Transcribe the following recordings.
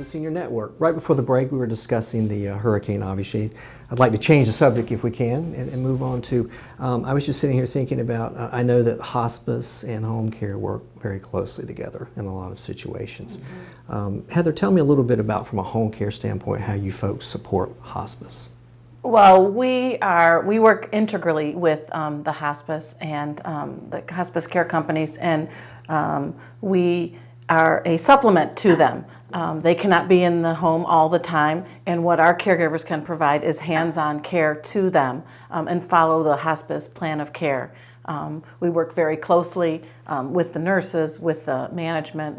Senior Network. Right before the break, we were discussing the hurricane, obviously. I'd like to change the subject if we can and move on to, I was just sitting here thinking about, I know that hospice and home care work very closely together in a lot of situations. Heather, tell me a little bit about, from a home care standpoint, how you folks support hospice. Well, we work integrally with the hospice and the hospice care companies, and we are a supplement to them. They cannot be in the home all the time, and what our caregivers can provide is hands-on care to them and follow the hospice plan of care. We work very closely with the nurses, with the management,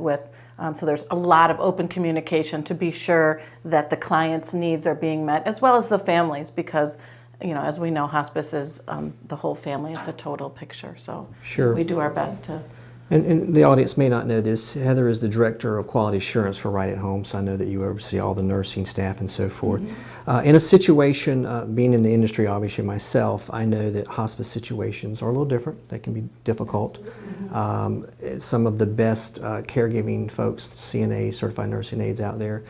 so there's a lot of open communication to be sure that the client's needs are being met, as well as the families, because as we know, hospice is the whole family. It's a total picture. So sure. We do our best to. And the audience may not know this. Heather is the Director of Quality Assurance for Right at Home, so I know that you oversee all the nursing staff and so forth. In a situation, being in the industry, obviously myself, I know that hospice situations are a little different. They can be difficult. Some of the best caregiving folks, CNAs, certified nursing aides out there,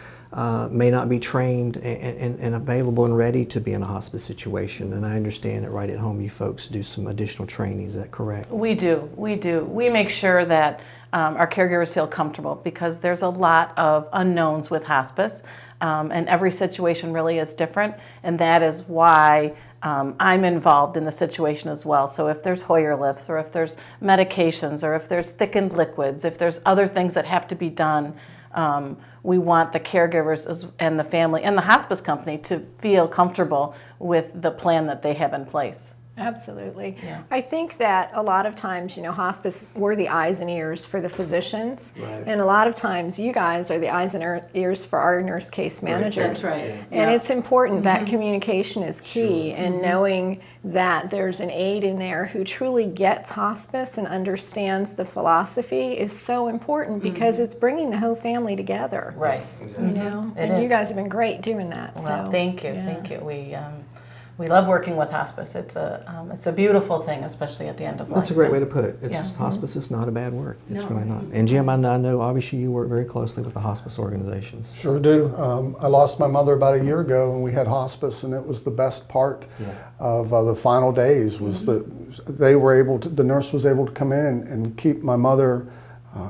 may not be trained and available and ready to be in a hospice situation. And I understand that Right at Home, you folks do some additional training. Is that correct? We do. We make sure that our caregivers feel comfortable, because there's a lot of unknowns with hospice, and every situation really is different, and that is why I'm involved in the situation as well. So if there's Hoyer lifts, or if there's medications, or if there's thickened liquids, if there's other things that have to be done, we want the caregivers and the family and the hospice company to feel comfortable with the plan that they have in place. Absolutely. Yeah. I think that a lot of times, hospice, we're the eyes and ears for the physicians. Right. And a lot of times you guys are the eyes and ears for our nurse case managers. That's right. And it's important that communication is key, and knowing that there's an aide in there who truly gets hospice and understands the philosophy is so important, because it's bringing the whole family together. Right. And you guys have been great doing that. Well, so, thank you. yeah. Thank you. We love working with hospice. It's a beautiful thing, especially at the end of life. That's a great way to put it. Hospice is not a bad word. It's really not. And Jim, I know obviously you work very closely with the hospice organizations. Sure do. I lost my mother about a year ago, and we had hospice, and it was the best part of the final days. Was that the nurse was able to come in and keep my mother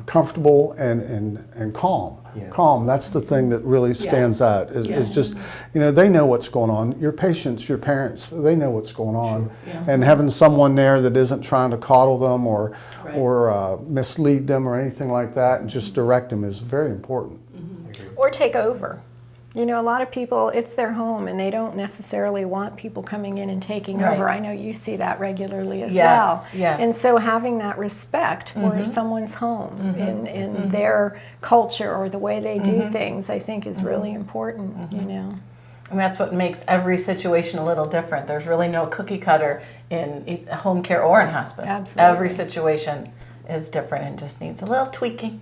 comfortable and calm. Calm, that's the thing that really stands out. Is just, they know what's going on. Your patients, your parents, they know what's going on. And having someone there that isn't trying to coddle them or mislead them or anything like that, and just direct them, is very important. Or take over. A lot of people, it's their home, and they don't necessarily want people coming in and taking over. I know you see that regularly as well. Yes. And so having that respect for someone's home and their culture or the way they do things, I think is really important, And that's what makes every situation a little different. There's really no cookie cutter in home care or in hospice. Absolutely. Every situation is different and just needs a little tweaking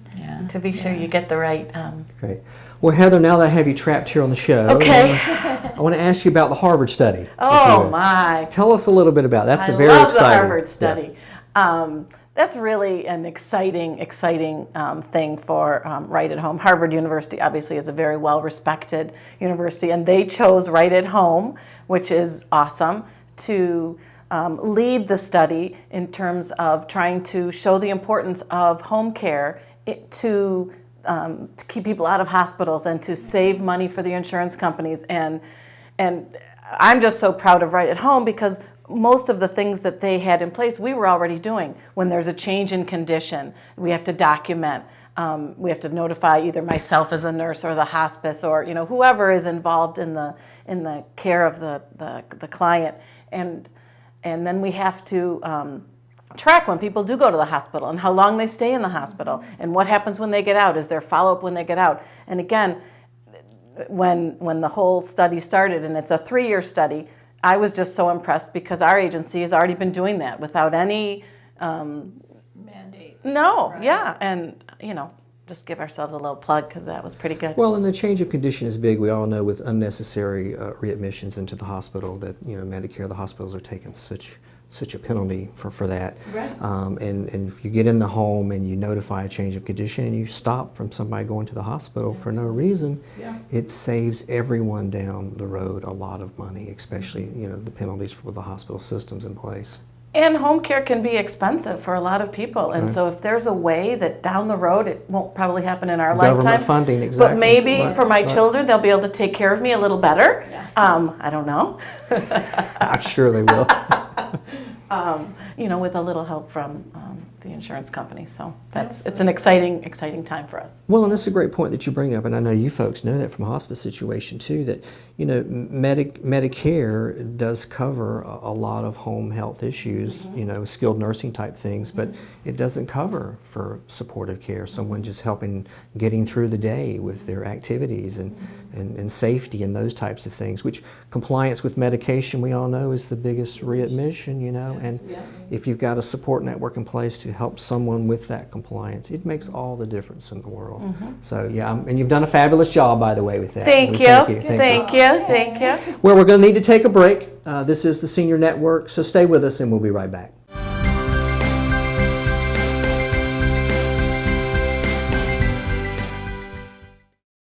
to be sure you get the right. Great. Well, Heather, now that I have you trapped here on the show, I want to ask you about the Harvard study. Oh my! Tell us a little bit about that. That's I very love exciting. the Harvard study. That's really an exciting thing for Right at Home. Harvard University obviously is a very well-respected university, and they chose Right at Home, which is awesome, to lead the study in terms of trying to show the importance of home care to keep people out of hospitals and to save money for the insurance companies. And I'm just so proud of Right at Home, because most of the things that they had in place, we were already doing. When there's a change in condition, we have to document. We have to notify either myself as a nurse or the hospice, or whoever is involved in the care of the client. And then we have to track when people do go to the hospital and how long they stay in the hospital and what happens when they get out. Is there follow-up when they get out? And again, when the whole study started, and it's a 3-year study, I was just so impressed, because our agency has already been doing that without any mandates. No, and just give ourselves a little plug, because that was pretty good. Well, and the change of condition is big. We all know with unnecessary readmissions into the hospital that Medicare, the hospitals are taking such such a penalty for that. Right. And if you get in the home and you notify a change of condition and you stop from somebody going to the hospital for no reason, Yeah. it saves everyone down the road a lot of money, especially the penalties for the hospital systems in place. And home care can be expensive for a lot of people, and so if there's a way that down the road, it won't probably happen in our Government lifetime, funding, exactly. but maybe Right, for my right. children, they'll be able to take care of me a little better. I don't know. I'm sure they will. With a little help from the insurance company. So it's an exciting time for us. Well, and that's a great point that you bring up, and I know you folks know that from a hospice situation too, that Medicare does cover a lot of home health issues, skilled nursing type things, but it doesn't cover for supportive care, someone just helping getting through the day with their activities and safety and those types of things, which compliance with medication, we all know, is the biggest readmission, and if you've got a support network in place to help someone with that compliance, it makes all the difference in the world. So yeah, and you've done a fabulous job, by the way, with that. Thank We you. Thank you. Thank you. Well, we're going to need to take a break. This is the Senior Network, so stay with us and we'll be right back.